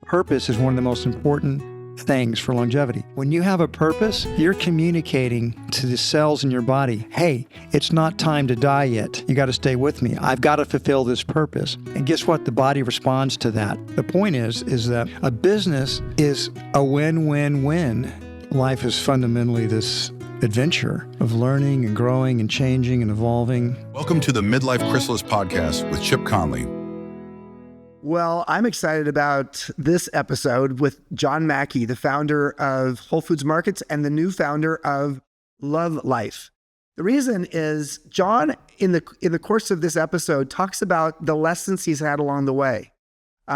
Purpose is one of the most important things for longevity. When you have a purpose, you're communicating to the cells in your body, hey, it's not time to die yet. You got to stay with me. I've got to fulfill this purpose. And guess what? The body responds to that. The point is that a business is a win-win-win. Life is fundamentally this adventure of learning and growing and changing and evolving. Welcome to the Midlife Chrysalis podcast with Chip Conley. Well, I'm excited about this episode with John Mackey, the founder of Whole Foods Markets and the new founder of Love Life. The reason is John, in the course of this episode, talks about the lessons he's had along the way.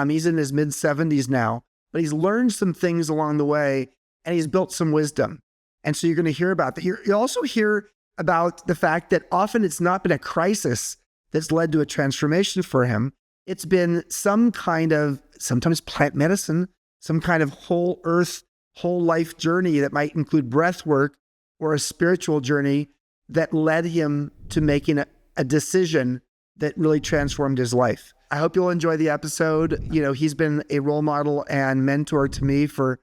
He's in his mid-70s now, but he's learned some things along the way, and he's built some wisdom. And so you're going to hear about that. You'll also hear about the fact that often it's not been a crisis that's led to a transformation for him. It's been some kind of, sometimes plant medicine, some kind of whole earth, whole life journey that might include breath work or a spiritual journey that led him to making a decision that really transformed his life. I hope you'll enjoy the episode. You know, he's been a role model and mentor to me for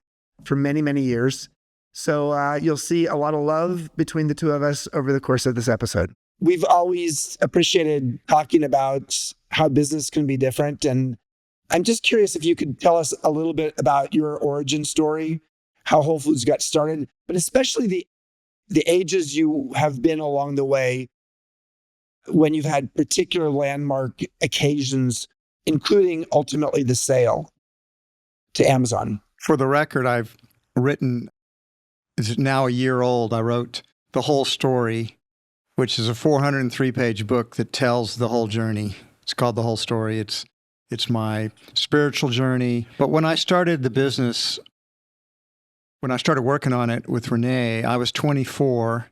many, many years. So you'll see a lot of love between the two of us over the course of this episode. We've always appreciated talking about how business can be different. And I'm just curious if you could tell us a little bit about your origin story, how Whole Foods got started, but especially the ages you have been along the way when you've had particular landmark occasions, including ultimately the sale to Amazon. For the record, I've written, it's now a year old, I wrote The Whole Story, which is a 403-page book that tells the whole journey. It's called The Whole Story. It's my spiritual journey. But when I started the business, when I started working on it with Renee, I was 24.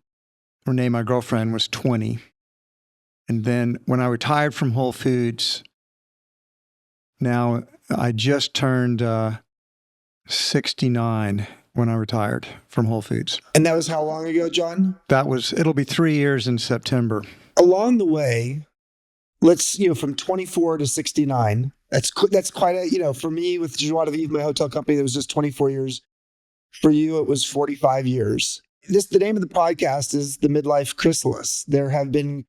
Renee, my girlfriend, was 20. And then when I retired from Whole Foods, now I just turned 69 when I retired from Whole Foods. And that was how long ago, John? It'll be 3 years in September. Along the way, from 24 to 69, that's quite a, for me with Joie de Vivre, my hotel company, that was just 24 years. For you, it was 45 years. The name of the podcast is the Midlife Chrysalis. There have been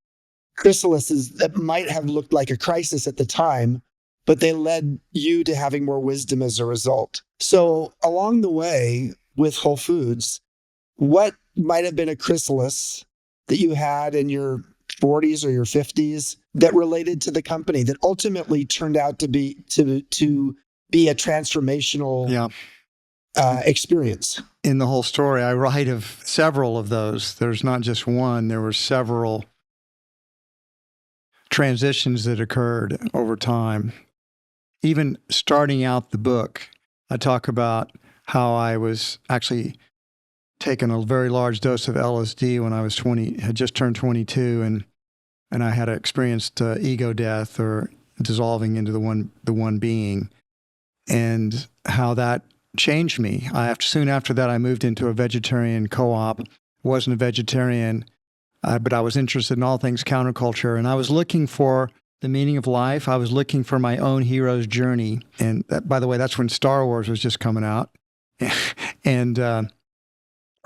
chrysalises that might have looked like a crisis at the time, but they led you to having more wisdom as a result. So along the way with Whole Foods, what might have been a chrysalis that you had in your 40s or your 50s that related to the company that ultimately turned out to be a transformational experience? In The Whole Story, I write of several of those. There's not just one. There were several transitions that occurred over time. Even starting out the book, I talk about how I was actually taking a very large dose of LSD when I was 20, had just turned 22, and I had experienced ego death or dissolving into the one being, and how that changed me. Soon after that, I moved into a vegetarian co-op. Wasn't a vegetarian, but I was interested in all things counterculture, and I was looking for the meaning of life. I was looking for my own hero's journey. And that, by the way, that's when Star Wars was just coming out. And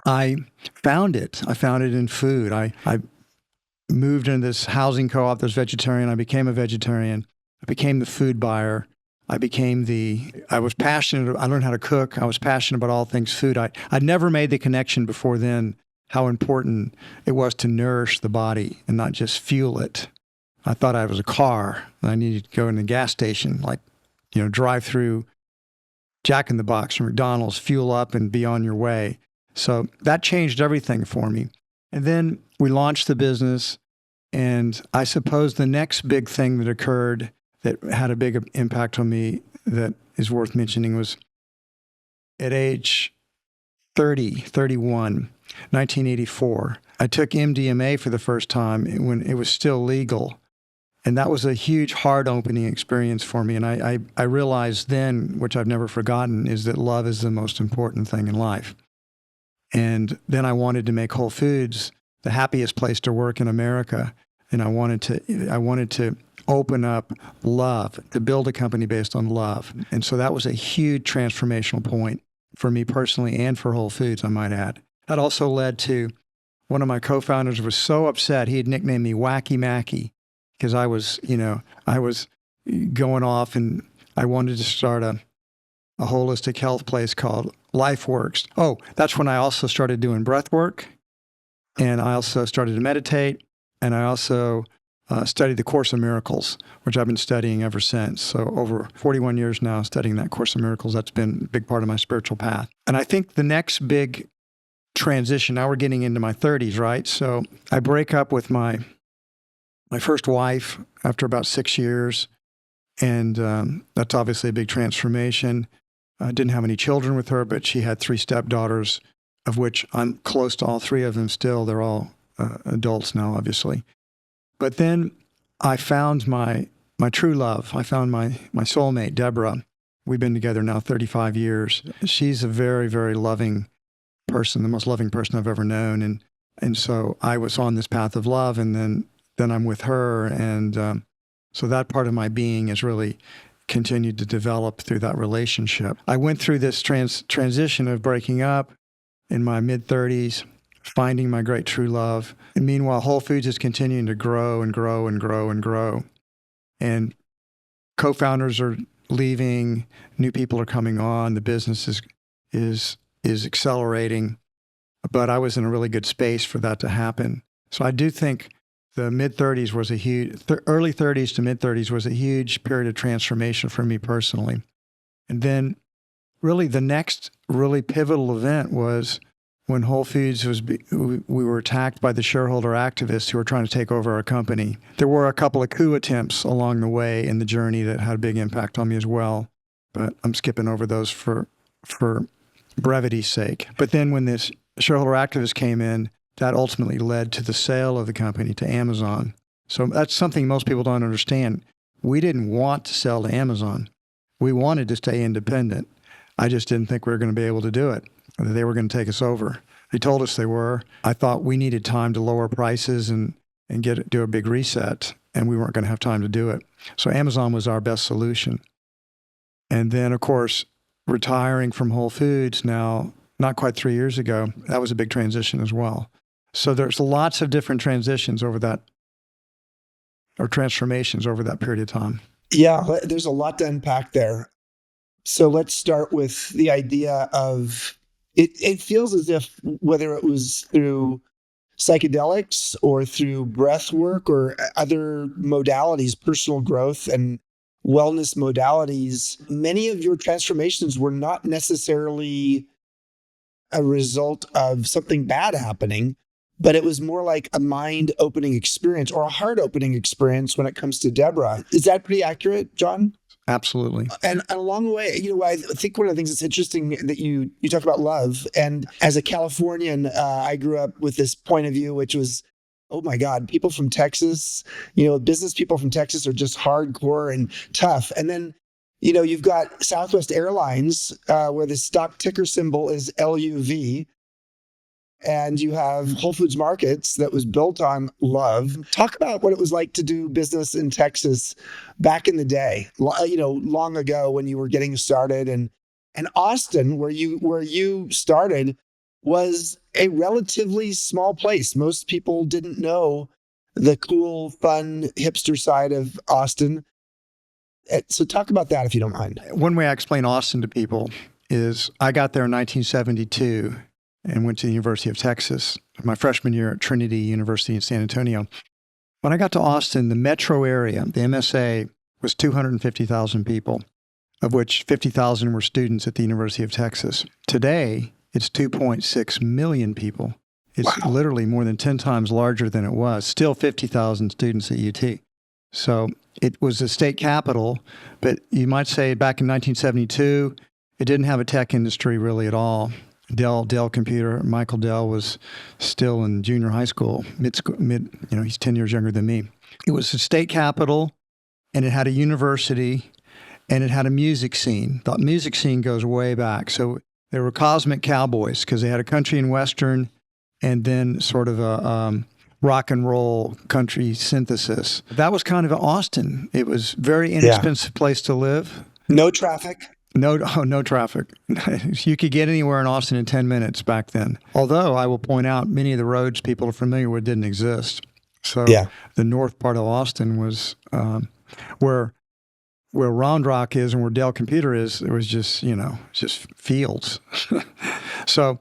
I found it. I found it in food. I moved into this housing co-op that was vegetarian. I became a vegetarian. I became the food buyer. I was passionate. I learned how to cook. I was passionate about all things food. I'd never made the connection before then how important it was to nourish the body and not just fuel it. I thought I was a car and I needed to go in the gas station, drive through Jack in the Box or McDonald's, fuel up and be on your way. So that changed everything for me. And then we launched the business, and I suppose the next big thing that occurred that had a big impact on me that is worth mentioning was at age 31, 1984, I took MDMA for the first time when it was still legal. And that was a huge heart-opening experience for me. And I realized then, which I've never forgotten, is that love is the most important thing in life. And then I wanted to make Whole Foods the happiest place to work in America. and I wanted to open up love, to build a company based on love. And so that was a huge transformational point for me personally and for Whole Foods, I might add. That also led to one of my co-founders was so upset. He had nicknamed me Wacky Mackey because I was going off and I wanted to start a holistic health place called LifeWorks. Oh, that's when I also started doing breath work, and I also started to meditate, and I also studied the Course in Miracles, which I've been studying ever since. So over 41 years now studying that Course in Miracles. That's been a big part of my spiritual path. And I think the next big transition, now we're getting into my 30s, right? So I break up with my first wife after about 6 years, and that's obviously a big transformation. I didn't have any children with her, but she had 3 stepdaughters, of which I'm close to all 3 of them still. They're all adults now, obviously. But then I found my true love. I found my soulmate, Deborah. We've been together now 35 years. She's a very, very loving person, the most loving person I've ever known. And so I was on this path of love, and then I'm with her. And so that part of my being has really continued to develop through that relationship. I went through this transition of breaking up in my mid-30s, finding my great true love. And meanwhile, Whole Foods is continuing to grow and grow and grow and grow. And co-founders are leaving, new people are coming on, the business is accelerating. But I was in a really good space for that to happen. So I do think the mid-30s was early 30s to mid-30s was a huge period of transformation for me personally. And then really the next really pivotal event was when Whole Foods we were attacked by the shareholder activists who were trying to take over our company. There were a couple of coup attempts along the way in the journey that had a big impact on me as well, but I'm skipping over those for brevity's sake. But then when this shareholder activist came in, that ultimately led to the sale of the company to Amazon. So that's something most people don't understand. We didn't want to sell to Amazon. We wanted to stay independent. I just didn't think we were going to be able to do it, or that they were going to take us over. They told us they were. I thought we needed time to lower prices and do a big reset, and we weren't going to have time to do it. So Amazon was our best solution. And then, of course, retiring from Whole Foods now, not quite 3 years ago, that was a big transition as well. So there's lots of different transitions over that, or transformations over that period of time. Yeah, there's a lot to unpack there. So let's start with the idea of, it feels as if whether it was through psychedelics or through breath work or other modalities, personal growth and wellness modalities, many of your transformations were not necessarily a result of something bad happening, but it was more like a mind-opening experience or a heart-opening experience when it comes to Deborah. Is that pretty accurate, John? Absolutely. And along the way, I think one of the things that's interesting that you talked about love. And as a Californian, I grew up with this point of view, which was, oh my God, people from Texas, business people from Texas are just hardcore and tough. And then, you've got Southwest Airlines, where the stock ticker symbol is LUV. And you have Whole Foods Markets that was built on love. Talk about what it was like to do business in Texas back in the day, long ago when you were getting started. And Austin, where you started, was a relatively small place. Most people didn't know the cool, fun, hipster side of Austin. So talk about that if you don't mind. One way I explain Austin to people is I got there in 1972. And went to the University of Texas, my freshman year at Trinity University in San Antonio. When I got to Austin, the metro area, the MSA, was 250,000 people, of which 50,000 were students at the University of Texas. Today, it's 2.6 million people. It's literally more than 10 times larger than it was. Still 50,000 students at UT. So it was a state capital, but you might say back in 1972, it didn't have a tech industry really at all. Dell Computer. Michael Dell was still in junior high school, he's 10 years younger than me. It was a state capital, and it had a university, and it had a music scene. The music scene goes way back. So they were cosmic cowboys because they had a country and western, and then sort of a rock and roll country synthesis. That was kind of Austin. It was very inexpensive place to live. No traffic. No traffic. You could get anywhere in Austin in 10 minutes back then. Although I will point out many of the roads people are familiar with didn't exist. So the north part of Austin was where Round Rock is and where Dell Computer is. It was just, just fields. So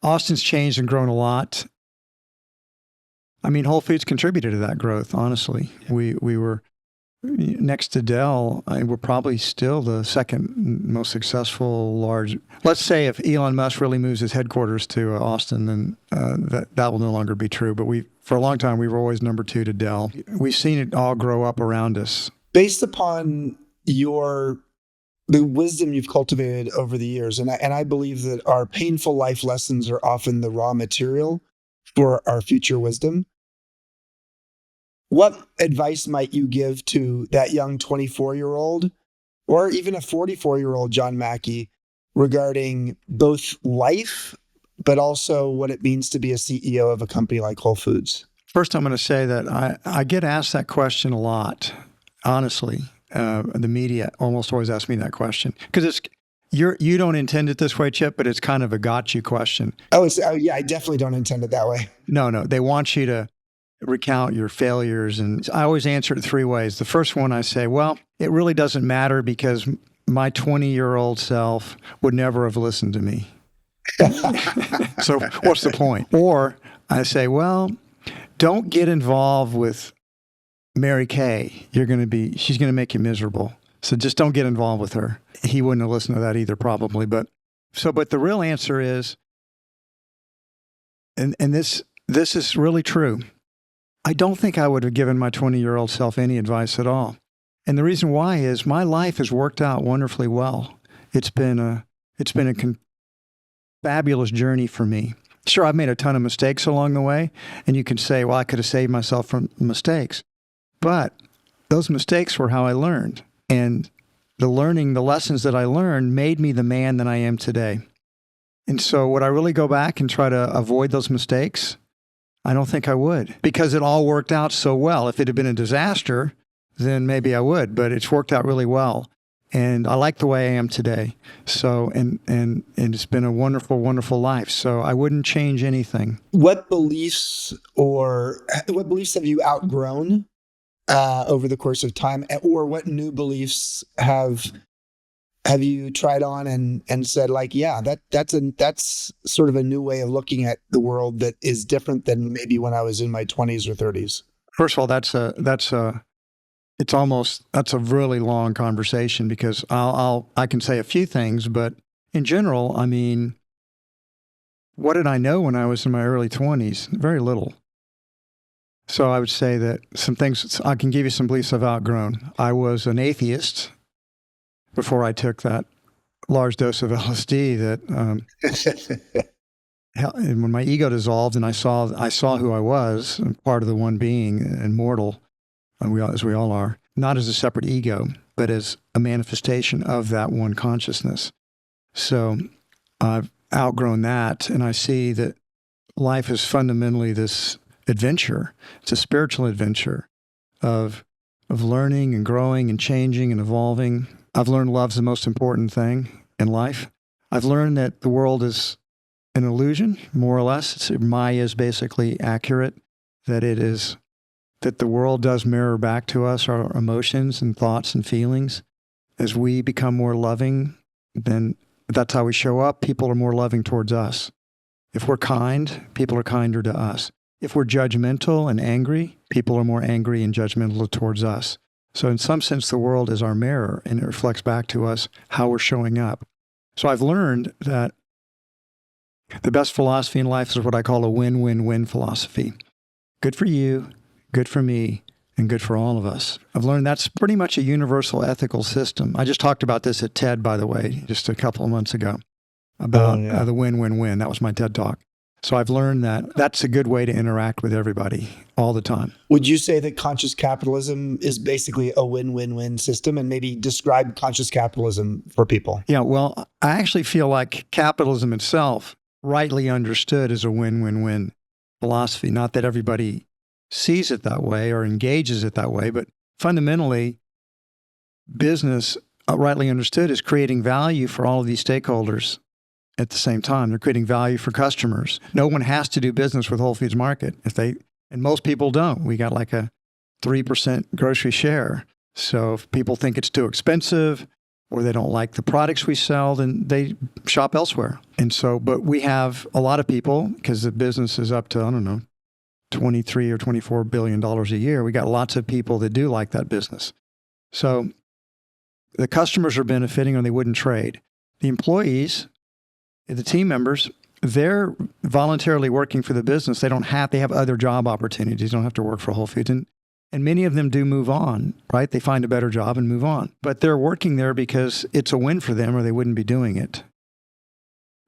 Austin's changed and grown a lot. I mean, Whole Foods contributed to that growth, honestly. We were next to Dell, we're probably still the second most successful large. Let's say if Elon Musk really moves his headquarters to Austin, then that will no longer be true. But for a long time, we were always number 2 to Dell. We've seen it all grow up around us. Based upon the wisdom you've cultivated over the years, and I believe that our painful life lessons are often the raw material for our future wisdom. What advice might you give to that young 24-year-old or even a 44-year-old John Mackey regarding both life, but also what it means to be a CEO of a company like Whole Foods? First, I'm going to say that I get asked that question a lot, honestly. The media almost always asks me that question because you don't intend it this way, Chip, but it's kind of a got you question. Oh, yeah, I definitely don't intend it that way. No, they want you to recount your failures. And I always answer it 3 ways. The first one I say, well, it really doesn't matter because my 20-year-old self would never have listened to me. So what's the point? Or I say, well, don't get involved with Mary Kay. She's going to make you miserable. So just don't get involved with her. He wouldn't have listened to that either, probably. But the real answer is, and this is really true. I don't think I would have given my 20-year-old self any advice at all. And the reason why is my life has worked out wonderfully well. It's been a fabulous journey for me. Sure, I've made a ton of mistakes along the way, and you can say, well, I could have saved myself from mistakes. But those mistakes were how I learned. And the lessons that I learned made me the man that I am today. And so would I really go back and try to avoid those mistakes? I don't think I would, because it all worked out so well. If it had been a disaster, then maybe I would, but it's worked out really well. And I like the way I am today. So, and it's been a wonderful, wonderful life. So I wouldn't change anything. What beliefs have you outgrown over the course of time, or what new beliefs have you tried on and said, like, yeah, that's sort of a new way of looking at the world that is different than maybe when I was in my 20s or 30s? First of all, that's a really long conversation because I can say a few things, but in general, I mean, what did I know when I was in my early 20s? Very little. So I would say that some things, I can give you some beliefs I've outgrown. I was an atheist before I took that large dose of LSD and when my ego dissolved and I saw who I was, part of the one being, immortal, as we all are, not as a separate ego, but as a manifestation of that one consciousness. So I've outgrown that, and I see that life is fundamentally this adventure. It's a spiritual adventure of learning and growing and changing and evolving. I've learned love's the most important thing in life. I've learned that the world is an illusion, more or less. Maya is basically accurate, that the world does mirror back to us our emotions and thoughts and feelings. As we become more loving, then that's how we show up. People are more loving towards us. If we're kind, people are kinder to us. If we're judgmental and angry, people are more angry and judgmental towards us. So in some sense, the world is our mirror, and it reflects back to us how we're showing up. So I've learned that the best philosophy in life is what I call a win-win-win philosophy. Good for you, good for me, and good for all of us. I've learned that's pretty much a universal ethical system. I just talked about this at TED, by the way, just a couple of months ago, about the win-win-win. That was my TED Talk. So I've learned that that's a good way to interact with everybody all the time. Would you say that conscious capitalism is basically a win-win-win system, and maybe describe conscious capitalism for people? Yeah, well, I actually feel like capitalism itself, rightly understood, is a win-win-win philosophy. Not that everybody sees it that way or engages it that way. But fundamentally, business, rightly understood, is creating value for all of these stakeholders at the same time. They're creating value for customers. No one has to do business with Whole Foods Market and most people don't. We got like a 3% grocery share. So if people think it's too expensive or they don't like the products we sell, then they shop elsewhere. And so, but we have a lot of people, because the business is up to, I don't know, $23 or $24 billion a year. We got lots of people that do like that business. So the customers are benefiting or they wouldn't trade. The employees, the team members, they're voluntarily working for the business. They have other job opportunities. They don't have to work for Whole Foods. And many of them do move on, right? They find a better job and move on. But they're working there because it's a win for them or they wouldn't be doing it.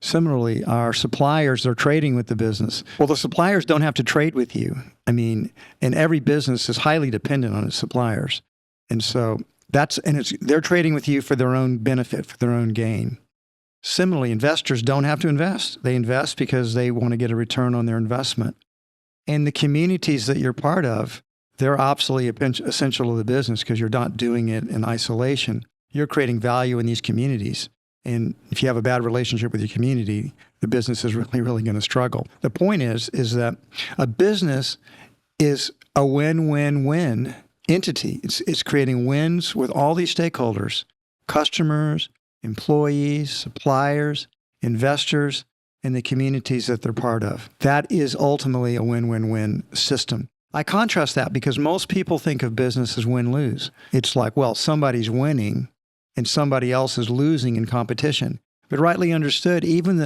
Similarly, our suppliers are trading with the business. Well, the suppliers don't have to trade with you. I mean, and every business is highly dependent on its suppliers. And so they're trading with you for their own benefit, for their own gain. Similarly, investors don't have to invest. They invest because they want to get a return on their investment. And the communities that you're part of, they're absolutely essential to the business because you're not doing it in isolation. You're creating value in these communities. And if you have a bad relationship with your community, the business is really, really going to struggle. The point is that a business is a win-win-win entity. It's creating wins with all these stakeholders, customers, employees, suppliers, investors, and the communities that they're part of. That is ultimately a win-win-win system. I contrast that because most people think of business as win-lose. It's like, well, somebody's winning and somebody else is losing in competition. But rightly understood, even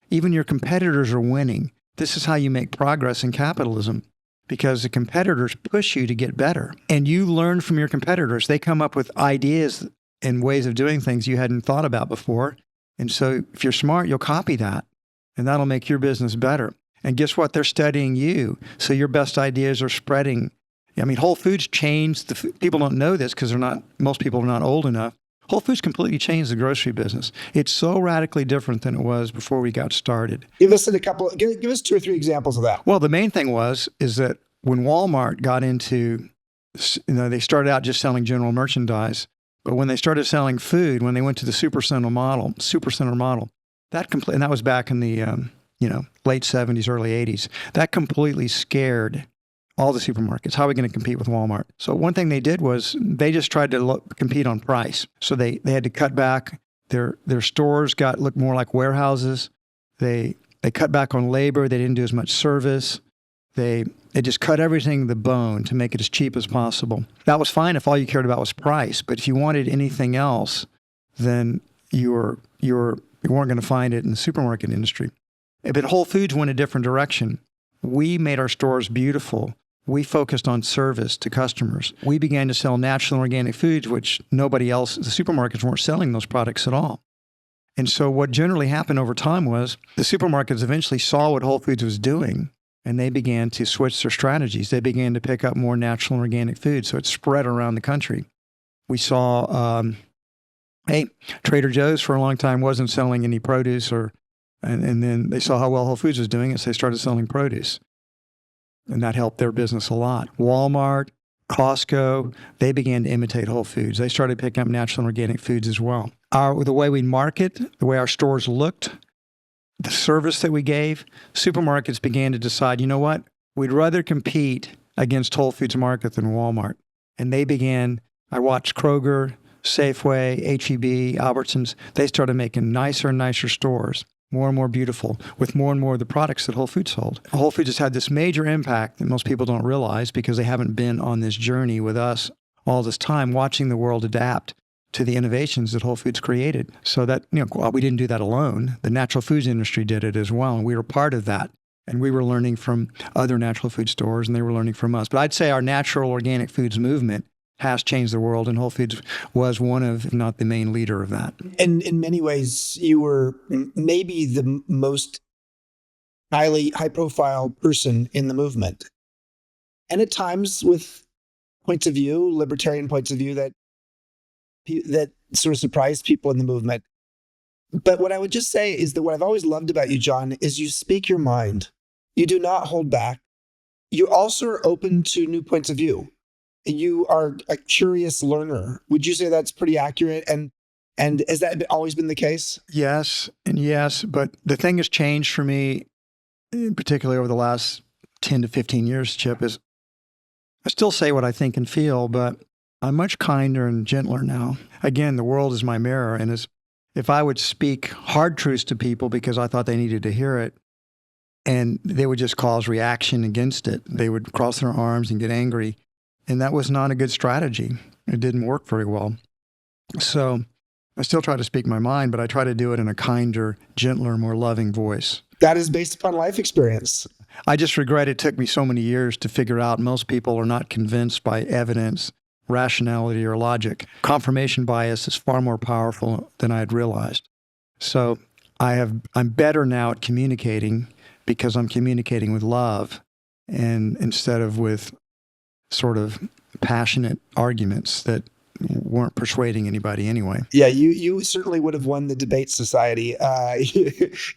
your competitors are winning. This is how you make progress in capitalism, because the competitors push you to get better. And you learn from your competitors. They come up with ideas and ways of doing things you hadn't thought about before. And so if you're smart, you'll copy that, and that'll make your business better. And guess what? They're studying you. So your best ideas are spreading. I mean, Whole Foods changed, people don't know this because most people are not old enough. Whole Foods completely changed the grocery business. It's so radically different than it was before we got started. Give us 2 or 3 examples of that. Well, the main thing is that when Walmart got into, they started out just selling general merchandise, but when they started selling food, when they went to the supercenter model, and that was back in the late 70s, early 80s, that completely scared all the supermarkets. How are we going to compete with Walmart? So one thing they did was they just tried to compete on price. So they had to cut back. Their stores looked more like warehouses. They cut back on labor. They didn't do as much service. They just cut everything to the bone to make it as cheap as possible. That was fine if all you cared about was price. But if you wanted anything else, then you weren't going to find it in the supermarket industry. But Whole Foods went a different direction. We made our stores beautiful. We focused on service to customers. We began to sell natural and organic foods, which nobody else, the supermarkets weren't selling those products at all. And so what generally happened over time was the supermarkets eventually saw what Whole Foods was doing, and they began to switch their strategies. They began to pick up more natural and organic food, so it spread around the country. We saw, Trader Joe's for a long time wasn't selling any produce, and then they saw how well Whole Foods was doing it, so they started selling produce. And that helped their business a lot. Walmart, Costco, they began to imitate Whole Foods. They started picking up natural and organic foods as well. The way we market, the way our stores looked, the service that we gave, supermarkets began to decide, you know what? We'd rather compete against Whole Foods Market than Walmart. And I watched Kroger, Safeway, H-E-B, Albertsons. They started making nicer and nicer stores, more and more beautiful, with more and more of the products that Whole Foods sold. Whole Foods has had this major impact that most people don't realize because they haven't been on this journey with us all this time, watching the world adapt to the innovations that Whole Foods created. So that, we didn't do that alone. The natural foods industry did it as well, and we were part of that. And we were learning from other natural food stores, and they were learning from us. But I'd say our natural organic foods movement has changed the world, and Whole Foods was one of, if not the main leader of that. And in many ways, you were maybe the most high-profile person in the movement. And at times with points of view, libertarian points of view that sort of surprised people in the movement. But what I would just say is that what I've always loved about you, John, is you speak your mind. You do not hold back. you also are open to new points of view. You are a curious learner. Would you say that's pretty accurate? And has that always been the case? Yes and yes, but the thing has changed for me, particularly over the last 10 to 15 years, Chip, is I still say what I think and feel, but I'm much kinder and gentler now. Again, the world is my mirror, and if I would speak hard truths to people because I thought they needed to hear it, and they would just cause reaction against it, they would cross their arms and get angry, and that was not a good strategy. It didn't work very well. So I still try to speak my mind, but I try to do it in a kinder, gentler, more loving voice. That is based upon life experience. I just regret it took me so many years to figure out most people are not convinced by evidence, rationality, or logic. Confirmation bias is far more powerful than I had realized. So I'm better now at communicating because I'm communicating with love and instead of with sort of passionate arguments that weren't persuading anybody anyway. Yeah, you certainly would have won the debate society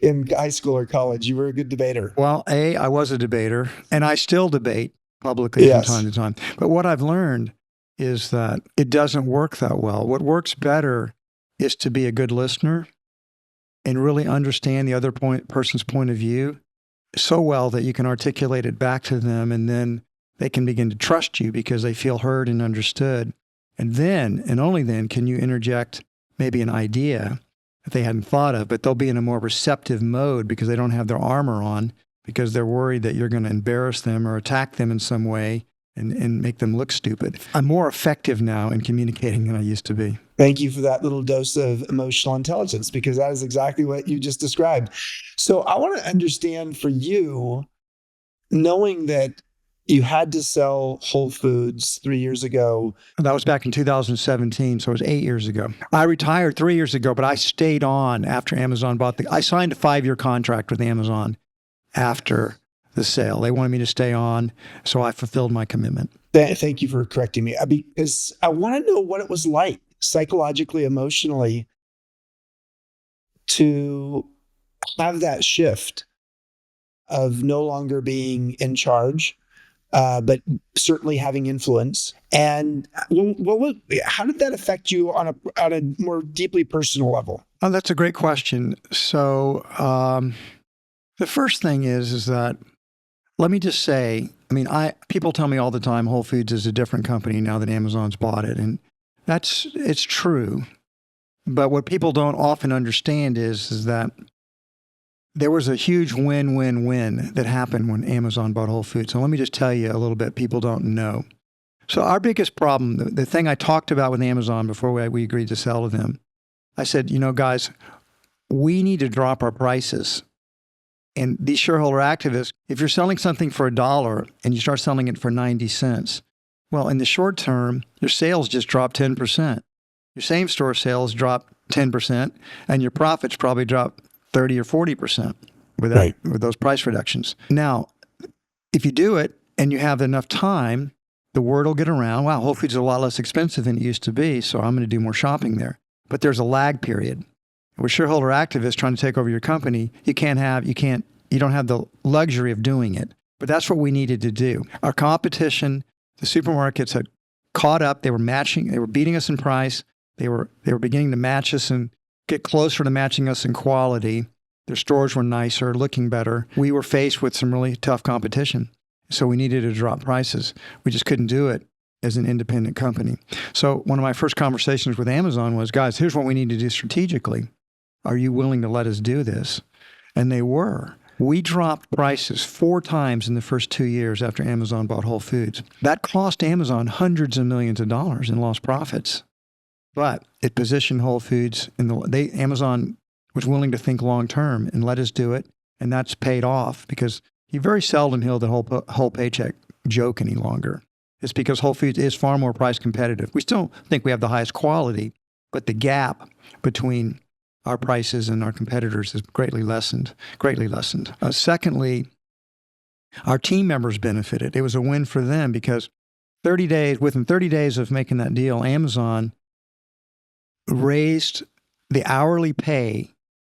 in high school or college. You were a good debater. Well, I was a debater, and I still debate publicly Yes. from time to time. But what I've learned is that it doesn't work that well. What works better is to be a good listener and really understand the other person's point of view so well that you can articulate it back to them, and then they can begin to trust you because they feel heard and understood. And then, and only then, can you interject maybe an idea that they hadn't thought of, but they'll be in a more receptive mode because they don't have their armor on, because they're worried that you're going to embarrass them or attack them in some way and make them look stupid. I'm more effective now in communicating than I used to be. Thank you for that little dose of emotional intelligence, because that is exactly what you just described. So I want to understand for you, knowing that you had to sell Whole Foods 3 years ago. That was back in 2017, so it was 8 years ago. I retired 3 years ago, but I stayed on after Amazon bought I signed a 5-year contract with Amazon after the sale. They wanted me to stay on, so I fulfilled my commitment. Thank you for correcting me, because I want to know what it was like psychologically, emotionally, to have that shift of no longer being in charge, but certainly having influence. And how did that affect you on a more deeply personal level? Oh, that's a great question. So the first thing is that, let me just say, people tell me all the time Whole Foods is a different company now that Amazon's bought it. And it's true. But what people don't often understand is that there was a huge win-win-win that happened when Amazon bought Whole Foods. So let me just tell you a little bit people don't know. So our biggest problem, the thing I talked about with Amazon before we agreed to sell to them, I said, guys, we need to drop our prices. And these shareholder activists, if you're selling something for $1 and you start selling it for 90 cents, well, in the short term, your sales just drop 10%. Your same store sales drop 10%, and your profits probably drop 30 or 40% with those price reductions. Now, if you do it and you have enough time, the word will get around. Wow, Whole Foods is a lot less expensive than it used to be, so I'm going to do more shopping there. But there's a lag period. With shareholder activists trying to take over your company, you don't have the luxury of doing it. But that's what we needed to do. Our competition, the supermarkets had caught up. They were beating us in price. They were beginning to match us and get closer to matching us in quality. Their stores were nicer, looking better. We were faced with some really tough competition. So we needed to drop prices. We just couldn't do it as an independent company. So one of my first conversations with Amazon was, guys, here's what we need to do strategically. Are you willing to let us do this? And they were. We dropped prices 4 times in the first 2 years after Amazon bought Whole Foods. That cost Amazon hundreds of millions of dollars in lost profits. But it positioned Whole Foods, Amazon was willing to think long term and let us do it. And that's paid off because you very seldom hear the whole paycheck joke any longer. It's because Whole Foods is far more price competitive. We still think we have the highest quality, but the gap between our prices and our competitors is greatly lessened. Secondly, our team members benefited. It was a win for them because within 30 days of making that deal, Amazon raised the hourly pay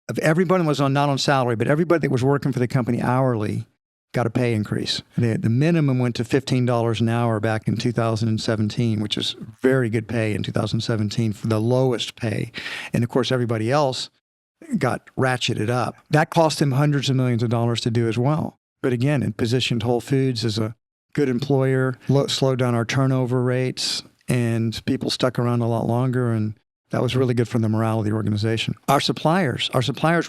of everybody that was not on salary, but everybody that was working for the company hourly got a pay increase. The minimum went to $15 an hour back in 2017, which is very good pay in 2017 for the lowest pay. And of course, everybody else got ratcheted up. That cost them hundreds of millions of dollars to do as well. But again, it positioned Whole Foods as a good employer, slowed down our turnover rates, and people stuck around a lot longer, and that was really good for the morale of the organization. Our suppliers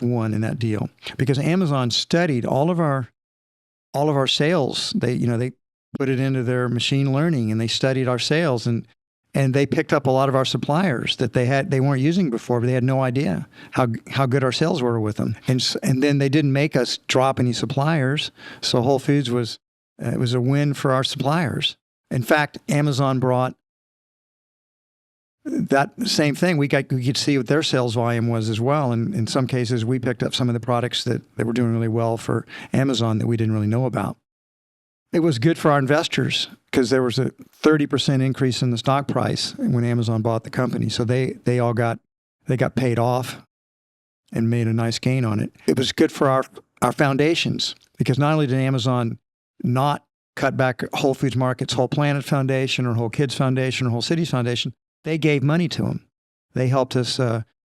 won in that deal because Amazon studied all of our sales. They put it into their machine learning, and they studied our sales, and they picked up a lot of our suppliers that they weren't using before, but they had no idea how good our sales were with them. And then they didn't make us drop any suppliers. So Whole Foods was a win for our suppliers. In fact, Amazon brought that same thing. We could see what their sales volume was as well. And in some cases, we picked up some of the products that were doing really well for Amazon that we didn't really know about. It was good for our investors because there was a 30% increase in the stock price when Amazon bought the company. So they got paid off and made a nice gain on it. It was good for our foundations because not only did Amazon not cut back Whole Foods Market's Whole Planet Foundation or Whole Kids Foundation or Whole Cities Foundation, they gave money to them. They helped us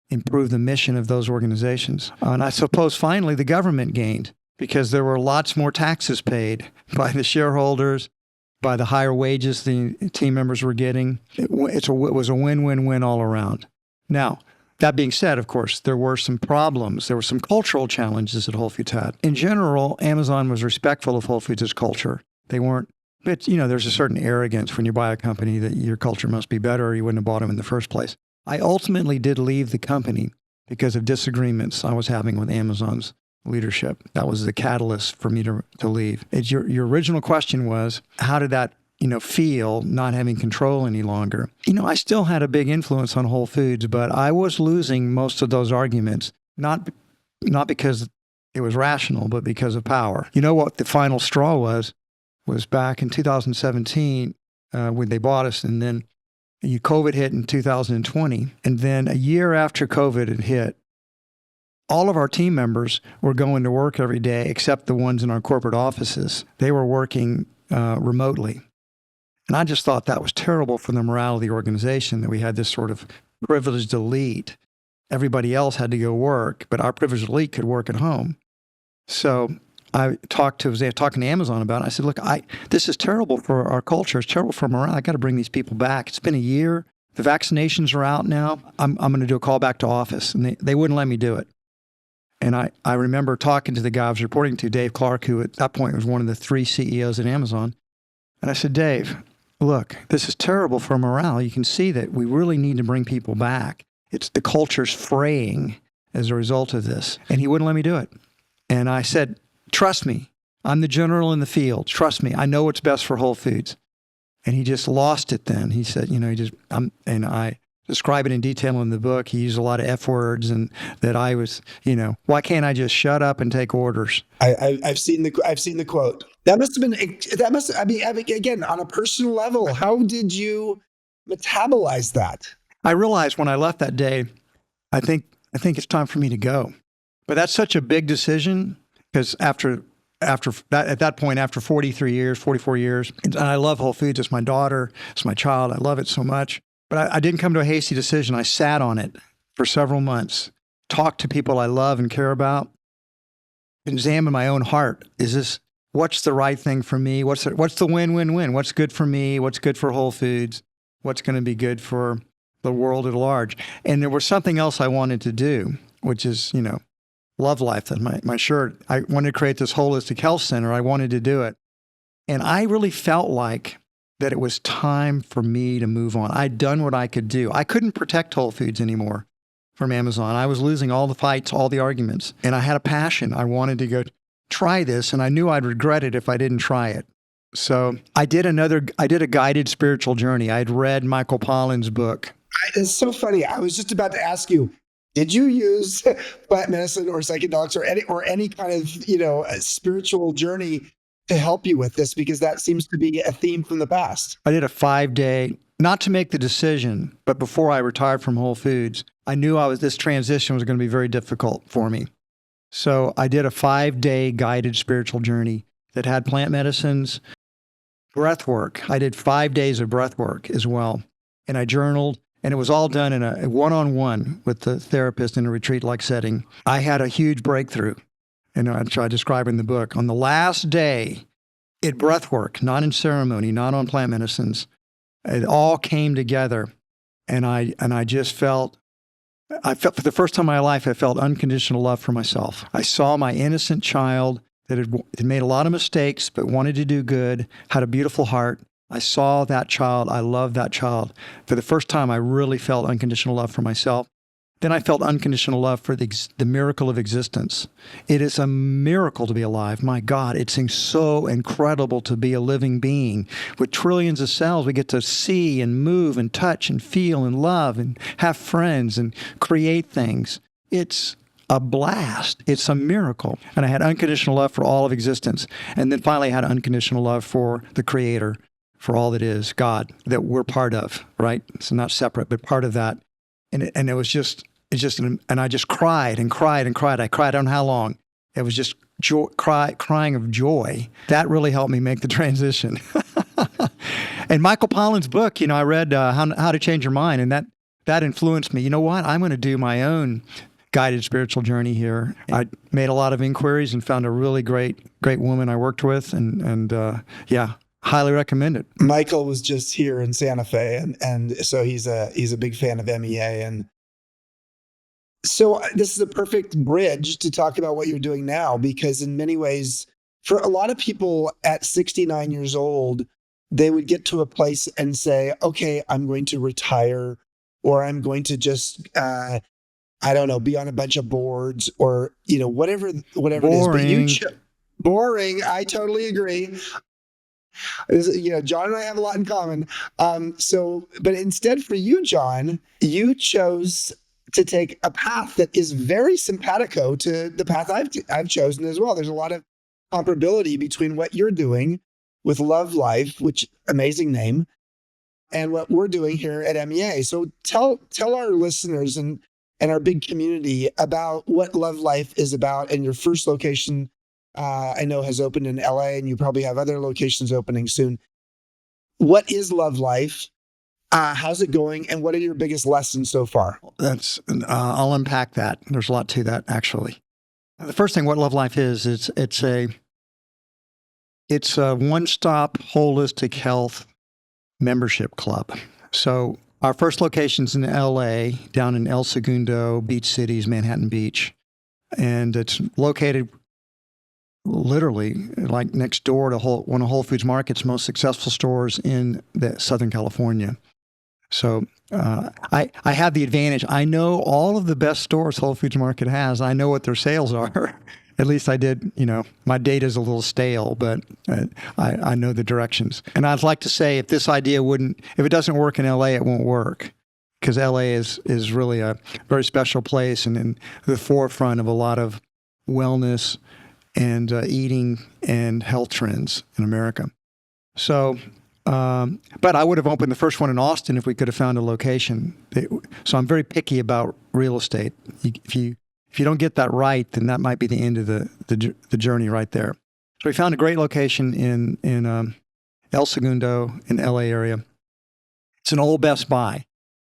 improve the mission of those organizations. And I suppose finally the government gained because there were lots more taxes paid by the shareholders, by the higher wages the team members were getting. It was a win-win-win all around. Now, that being said, of course, there were some problems. There were some cultural challenges that Whole Foods had. In general, Amazon was respectful of Whole Foods' culture. They weren't, but there's a certain arrogance when you buy a company that your culture must be better or you wouldn't have bought them in the first place. I ultimately did leave the company because of disagreements I was having with Amazon's leadership. That was the catalyst for me to leave. Your original question was, how did that feel not having control any longer? I still had a big influence on Whole Foods, but I was losing most of those arguments, not because it was rational, but because of power. You know what the final straw was back in 2017 when they bought us, and then COVID hit in 2020. And then a year after COVID had hit, all of our team members were going to work every day except the ones in our corporate offices. They were working remotely. And I just thought that was terrible for the morale of the organization, that we had this sort of privileged elite. Everybody else had to go work, but our privileged elite could work at home. So I was talking to Amazon about it. I said, look, this is terrible for our culture. It's terrible for morale. I got to bring these people back. It's been a year. The vaccinations are out now. I'm going to do a call back to office. And they wouldn't let me do it. And I remember talking to the guy I was reporting to, Dave Clark, who at that point was one of the 3 CEOs at Amazon. And I said, Dave, look, this is terrible for morale. You can see that we really need to bring people back. It's the culture's fraying as a result of this. And he wouldn't let me do it. And I said, trust me, I'm the general in the field. Trust me, I know what's best for Whole Foods. And he just lost it then. He said, and I describe it in detail in the book. He used a lot of F words, and that I was, why can't I just shut up and take orders? I've seen the quote. That must have been, again, on a personal level, how did you metabolize that? I realized when I left that day, I think it's time for me to go. But that's such a big decision because after that, at that point, after 44 years, and I love Whole Foods. It's my daughter. It's my child. I love it so much. But I didn't come to a hasty decision. I sat on it for several months, talked to people I love and care about, examined my own heart. What's the right thing for me? What's the win-win-win? What's good for me? What's good for Whole Foods? What's going to be good for the world at large? And there was something else I wanted to do, which is, Love Life. That's my shirt. I wanted to create this holistic health center. I wanted to do it. And I really felt like that it was time for me to move on. I'd done what I could do. I couldn't protect Whole Foods anymore from Amazon. I was losing all the fights, all the arguments. And I had a passion. I wanted to go try this, and I knew I'd regret it if I didn't try it. So I did a guided spiritual journey. I'd read Michael Pollan's book. It's so funny. I was just about to ask you, did you use plant medicine or psychedelics or any kind of, a spiritual journey to help you with this? Because that seems to be a theme from the past. I did a 5-day, not to make the decision, but before I retired from Whole Foods, I knew this transition was going to be very difficult for me. So I did a 5-day guided spiritual journey that had plant medicines, breath work. I did 5 days of breath work as well. And I journaled, and it was all done in a one-on-one with the therapist in a retreat-like setting. I had a huge breakthrough, and I try to describe in the book. On the last day, it breath work, not in ceremony, not on plant medicines. It all came together, and I just felt for the first time in my life, I felt unconditional love for myself. I saw my innocent child that had made a lot of mistakes, but wanted to do good, had a beautiful heart. I saw that child. I loved that child. For the first time, I really felt unconditional love for myself. Then I felt unconditional love for the miracle of existence. It is a miracle to be alive. My God, it seems so incredible to be a living being. With trillions of cells, we get to see and move and touch and feel and love and have friends and create things. It's a blast. It's a miracle. And I had unconditional love for all of existence. And then finally, I had unconditional love for the Creator, for all that is, God, that we're part of, right? It's not separate, but part of that. And it was just, and I just cried and cried and cried. I cried, I don't know how long. It was just crying of joy. That really helped me make the transition. And Michael Pollan's book, I read How to Change Your Mind, and that influenced me. You know what? I'm going to do my own guided spiritual journey here. I made a lot of inquiries and found a really great woman I worked with, and highly recommend it. Michael was just here in Santa Fe, and so he's a big fan of MEA, and so this is a perfect bridge to talk about what you're doing now, because in many ways, for a lot of people at 69 years old, they would get to a place and say, okay, I'm going to retire, or I'm going to just, I don't know, be on a bunch of boards, or, whatever Boring. it is. But boring. I totally agree. John and I have a lot in common. But instead for you, John, you chose to take a path that is very simpatico to the path I've chosen as well. There's a lot of comparability between what you're doing with Love Life, which amazing name, and what we're doing here at MEA. So tell our listeners and our big community about what Love Life is about, and your first location I know has opened in LA, and you probably have other locations opening soon. What is Love Life? How's it going? And what are your biggest lessons so far? I'll unpack that. There's a lot to that, actually. The first thing, what Love Life is, it's a one-stop holistic health membership club. So our first location's in LA, down in El Segundo, Beach Cities, Manhattan Beach. And it's located literally like next door to one of Whole Foods Market's most successful stores in Southern California. So I have the advantage. I know all of the best stores Whole Foods Market has. I know what their sales are. At least I did. My data's a little stale, but I know the directions. And I'd like to say, if it doesn't work in LA, it won't work, because LA is really a very special place and in the forefront of a lot of wellness and eating and health trends in America. So, but I would have opened the first one in Austin if we could have found a location. So I'm very picky about real estate. If you don't get that right, then that might be the end of the journey right there. So we found a great location in El Segundo in LA area. It's an old Best Buy,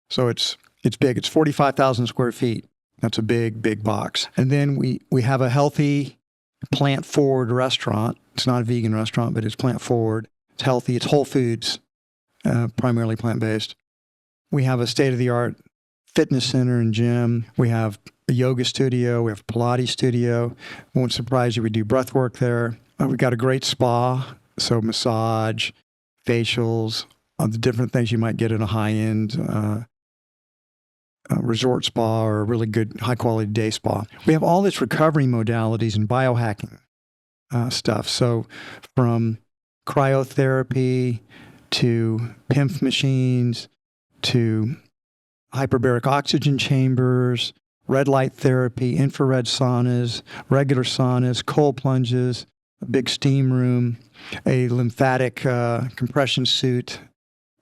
so it's big. It's 45,000 square feet. That's a big box. And then we have a healthy, plant-forward restaurant. It's not a vegan restaurant, but it's plant-forward. It's healthy. It's Whole Foods, primarily plant-based. We have a state-of-the-art fitness center and gym. We have a yoga studio. We have a Pilates studio. Won't surprise you, we do breath work there. We've got a great spa, so massage, facials, the different things you might get in a high-end resort spa or a really good high-quality day spa. We have all this recovery modalities and biohacking stuff. So from cryotherapy to PIMF machines to hyperbaric oxygen chambers, red light therapy, infrared saunas, regular saunas, cold plunges, a big steam room, a lymphatic compression suit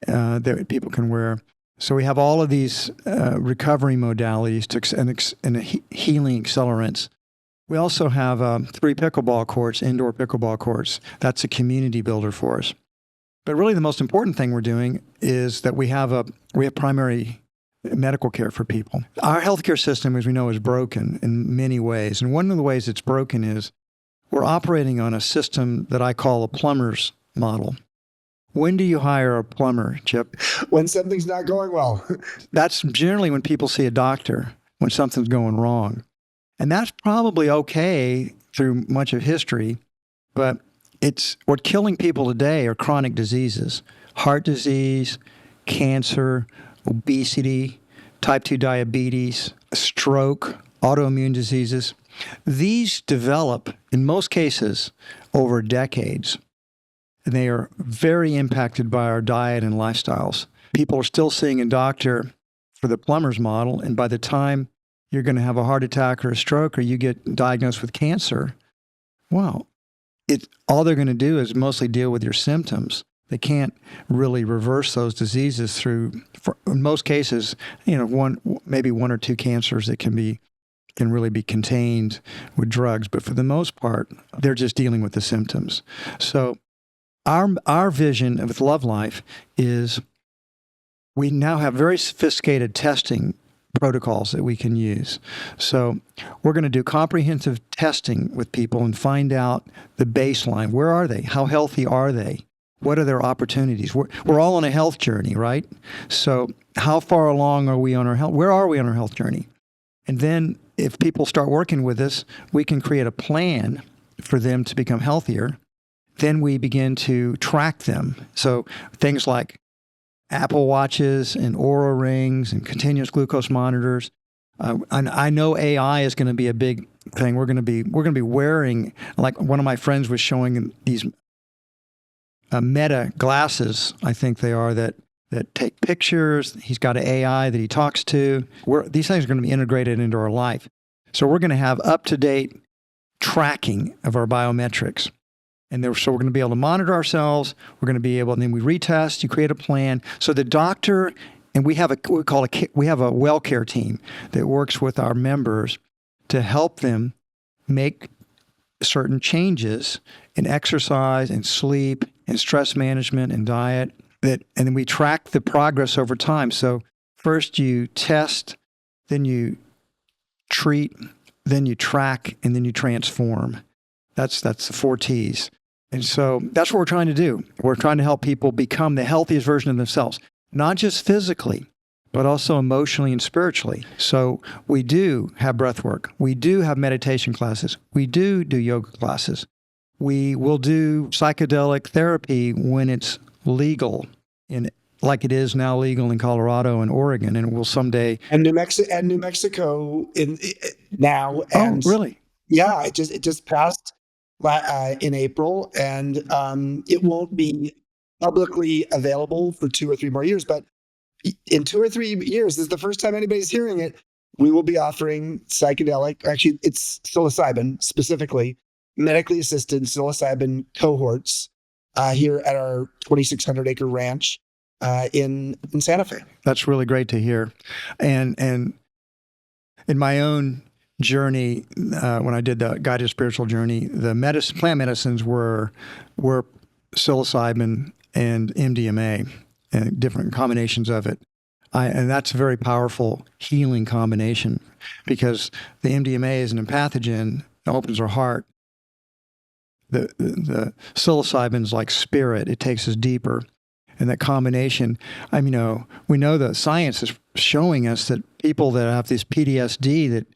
that people can wear. So we have all of these recovery modalities and healing accelerants We also have 3 pickleball courts, indoor pickleball courts. That's a community builder for us. But really the most important thing we're doing is that we have primary medical care for people. Our healthcare system, as we know, is broken in many ways. And one of the ways it's broken is we're operating on a system that I call a plumber's model. When do you hire a plumber, Chip? When something's not going well. That's generally when people see a doctor, when something's going wrong. And that's probably okay through much of history, but what's killing people today are chronic diseases, heart disease, cancer, obesity, type 2 diabetes, stroke, autoimmune diseases. These develop, in most cases, over decades. And they are very impacted by our diet and lifestyles. People are still seeing a doctor for the plumber's model, and by the time you're going to have a heart attack or a stroke or you get diagnosed with cancer, well, all they're going to do is mostly deal with your symptoms. They can't really reverse those diseases in most cases, maybe 1 or 2 cancers that can really be contained with drugs. But for the most part, they're just dealing with the symptoms. So our vision with Love Life is we now have very sophisticated testing protocols that we can use. So we're going to do comprehensive testing with people and find out the baseline. Where are they? How healthy are they? What are their opportunities? We're all on a health journey, right? So how far along are we on our health? Where are we on our health journey? And then if people start working with us, we can create a plan for them to become healthier. Then we begin to track them. So things like Apple Watches and Oura Rings and continuous glucose monitors. And I know AI is going to be a big thing. We're going to be wearing, like one of my friends was showing these Meta glasses, I think they are, that take pictures. He's got an AI that he talks to. These things are going to be integrated into our life. So we're going to have up-to-date tracking of our biometrics. And so we're going to be able to monitor ourselves. We're going to be able, and then we retest. You create a plan. So the doctor, and we have a well care team that works with our members to help them make certain changes in exercise and sleep and stress management and diet. And then we track the progress over time. So first you test, then you treat, then you track, and then you transform. That's the 4 T's. And so that's what we're trying to do. We're trying to help people become the healthiest version of themselves, not just physically, but also emotionally and spiritually. So we do have breath work. We do have meditation classes. We do yoga classes. We will do psychedelic therapy when it's legal, like it is now legal in Colorado and Oregon, and it will someday. And New Mexico now. And oh, really? Yeah, it just passed in April, and it won't be publicly available for 2 or 3 more years. But in 2 or 3 years, this is the first time anybody's hearing it. We will be offering psychedelic, actually, it's psilocybin specifically, medically assisted psilocybin cohorts here at our 2,600 acre ranch in Santa Fe. That's really great to hear, and in my own journey, when I did the guided spiritual journey, the plant medicines were psilocybin and MDMA and different combinations of it. And that's a very powerful healing combination because the MDMA is an empathogen, it opens our heart. The psilocybin is like spirit, it takes us deeper. And that combination, we know that science is showing us that people that have this PTSD, that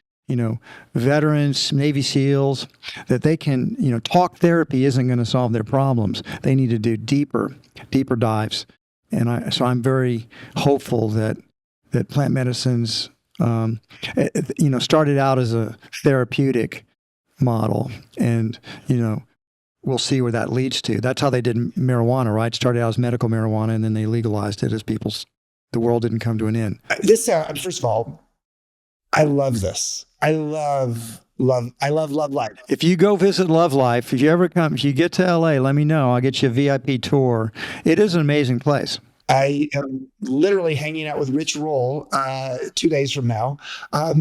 veterans, Navy SEALs, that they can, talk therapy isn't going to solve their problems. They need to do deeper dives. And so I'm very hopeful that plant medicines, started out as a therapeutic model, and, we'll see where that leads to. That's how they did marijuana, right? Started out as medical marijuana, and then they legalized it as the world didn't come to an end. First of all, I love this. I love Love Life. If you go visit Love Life, if you get to LA, let me know. I'll get you a VIP tour. It is an amazing place. I am literally hanging out with Rich Roll 2 days from now.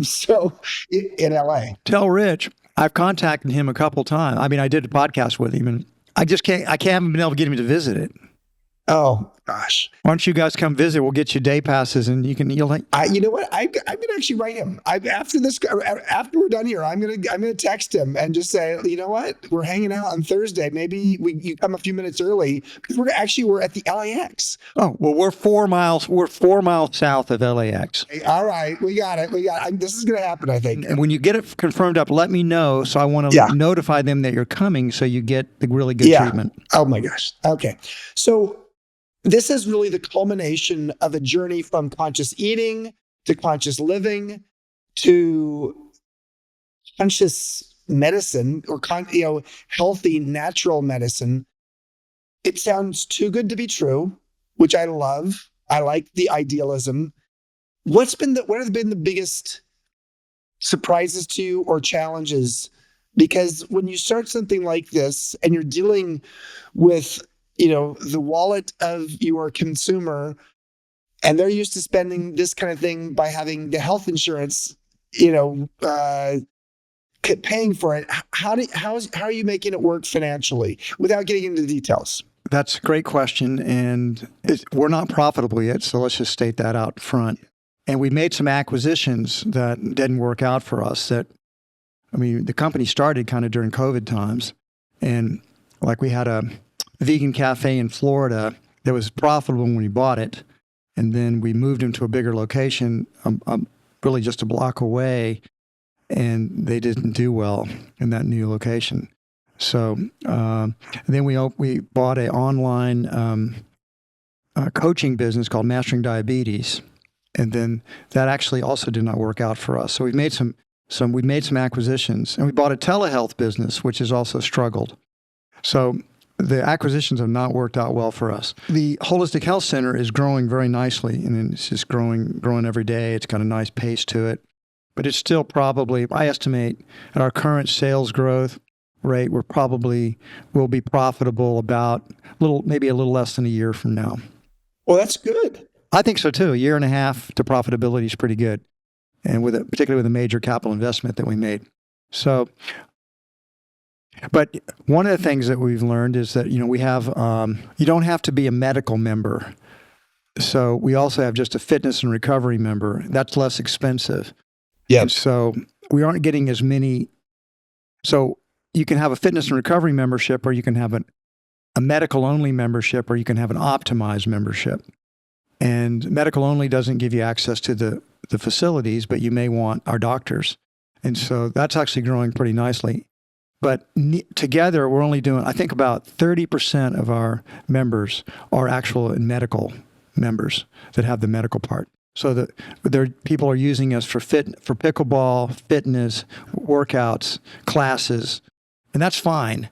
So in LA. Tell Rich I've contacted him a couple times. I mean, I did a podcast with him, and I haven't been able to get him to visit it. Oh gosh. Why don't you guys come visit? We'll get you day passes, and you'll like. You know what? I'm gonna actually write him. After we're done here, I'm gonna text him and just say, you know what? We're hanging out on Thursday. Maybe you come a few minutes early because we're at the LAX. Oh well, we're 4 miles. We're 4 miles south of LAX. All right, we got it. This is gonna happen, I think. And when you get it confirmed up, let me know. So I want to notify them that you're coming, so you get the really good treatment. Oh my gosh. Okay, so. This is really the culmination of a journey from conscious eating to conscious living to conscious medicine or healthy natural medicine. It sounds too good to be true, which I love. I like the idealism. What have been the biggest surprises to you or challenges? Because when you start something like this and you're dealing with the wallet of your consumer, and they're used to spending this kind of thing by having the health insurance, paying for it. How are you making it work financially without getting into the details? That's a great question, and we're not profitable yet, so let's just state that out front. And we made some acquisitions that didn't work out for us. The company started kind of during COVID times, and like we had a vegan cafe in Florida that was profitable when we bought it. And then we moved into a bigger location, really just a block away, and they didn't do well in that new location. So then we bought an online coaching business called Mastering Diabetes. And then that actually also did not work out for us. So we made some acquisitions, and we bought a telehealth business, which has also struggled. So the acquisitions have not worked out well for us. The Holistic Health Center is growing very nicely, and it's just growing every day. It's got a nice pace to it. But it's still probably, I estimate, at our current sales growth rate, we'll be profitable maybe a little less than a year from now. Well, that's good. I think so too. A year and a half to profitability is pretty good, and particularly with a major capital investment that we made. So. But one of the things that we've learned is that, we have, you don't have to be a medical member. So we also have just a fitness and recovery member. That's less expensive. Yeah. And so we aren't getting as many. So you can have a fitness and recovery membership, or you can have a medical only membership, or you can have an optimized membership. And medical only doesn't give you access to the facilities, but you may want our doctors. And so that's actually growing pretty nicely. But together, we're only doing, I think about 30% of our members are actual medical members that have the medical part. So that people are using us for pickleball, fitness, workouts, classes, and that's fine.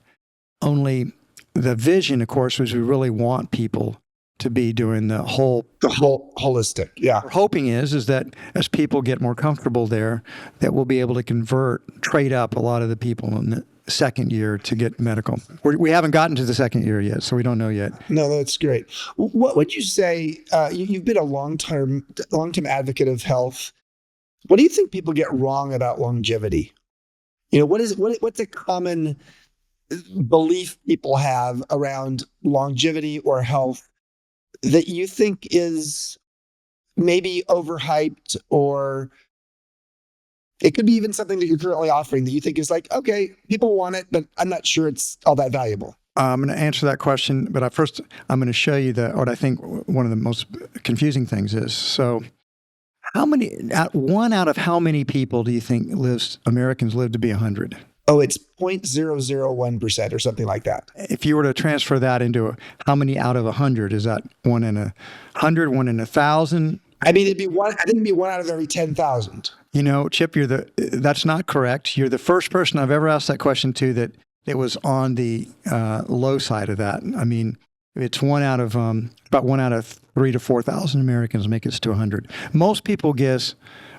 Only the vision, of course, was we really want people to be doing the whole holistic. Yeah. We're hoping is that as people get more comfortable there, that we'll be able to trade up a lot of the people in the second year to get medical. We haven't gotten to the second year yet, so we don't know yet. No, that's great. What would you say? You've been a long-term advocate of health. What do you think people get wrong about longevity? What's a common belief people have around longevity or health that you think is maybe overhyped, or it could be even something that you're currently offering that you think is like, okay, people want it, but I'm not sure it's all that valuable? I'm going to answer that question, but first I'm going to show you what I think one of the most confusing things is. So one out of how many people do you think Americans live to be 100? Oh, it's 0.001% or something like that. If you were to transfer that into how many out of 100, is that 1 in 100, 1 in 1,000? I mean, it'd be one out of every 10,000. Chip, that's not correct. You're the first person I've ever asked that question to that was on the low side of that. I mean, it's about 1 out of 3,000 to 4,000 Americans make it to 100. Most people guess,